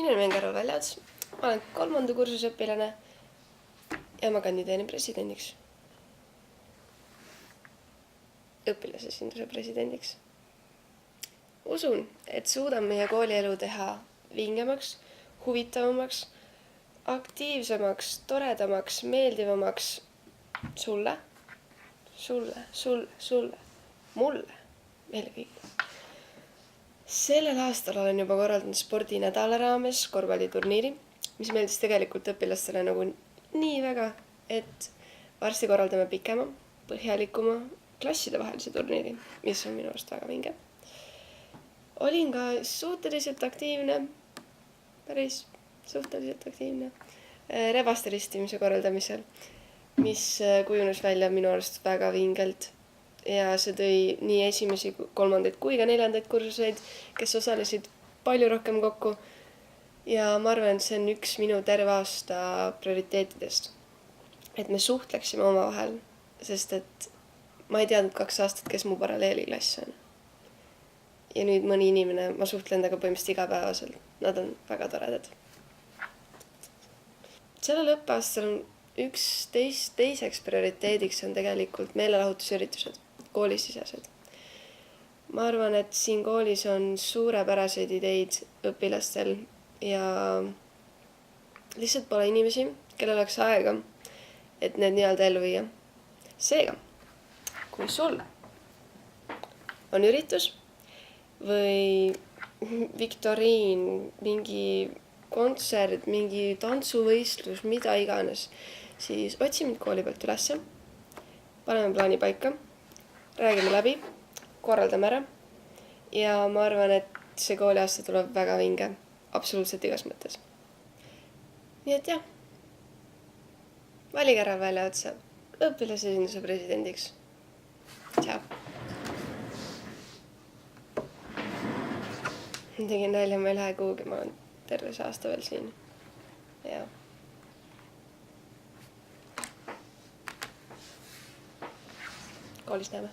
Minu nimi on Käru Väljaots, ma olen 3. kursuse õpilane ja ma kandideerin presidendiks. Õpilasesinduse presidendiks. Usun, et suudan meie koolielu teha vingemaks, huvitavamaks, aktiivsemaks, toredamaks, meeldivamaks sulle, mulle, meile kõigile. Sellel aastal olen juba korraldanud spordinädala raames korvpalliturniiri, mis meeldis tegelikult õpilastele nagu nii väga, et varsti korraldame pikema, põhjalikuma klassidevahelise turniiri, mis on minu arust väga vinge. Olin ka suhteliselt aktiivne, päris suhteliselt aktiivne rebaste ristimise korraldamisel, mis kujunes välja minu arust väga vingelt. Ja see tõi nii esimesi, 3. kui ka 4. kursuseid, kes osalesid palju rohkem kokku. Ja ma arvan, et see on üks minu terve aasta prioriteetidest. Et me suhtleksime omavahel, sest et ma ei teadnud 2 aastat, kes mu paralleeliklass on. Ja nüüd mõni inimene, ma suhtlen temaga põhimõtteliselt igapäevaselt. Nad on väga toredad. Sellel õppeaastal on teiseks prioriteediks on tegelikult meelelahutusüritused, koolisisesed. Ma arvan, et siin koolis on suurepäraseid ideid õpilastel ja lihtsalt pole inimesi, kellel oleks aega, et need nii-öelda ellu viia. Seega, kui sul on üritus või viktoriin, mingi kontsert, mingi tantsuvõistlus, mida iganes, siis otsi mind kooli pealt ülesse, paneme plaani paika, räägime läbi, korraldame ära ja ma arvan, et see kooliaasta tuleb väga vinge, absoluutselt igas mõttes. Nii et jah, valige ära Väljaotsa õpilasesinduse presidendiks. Tšau! Tegin nalja, ma ei lähe kuhugi, ma olen terve see aasta veel siin. Ja. Koolis näeme.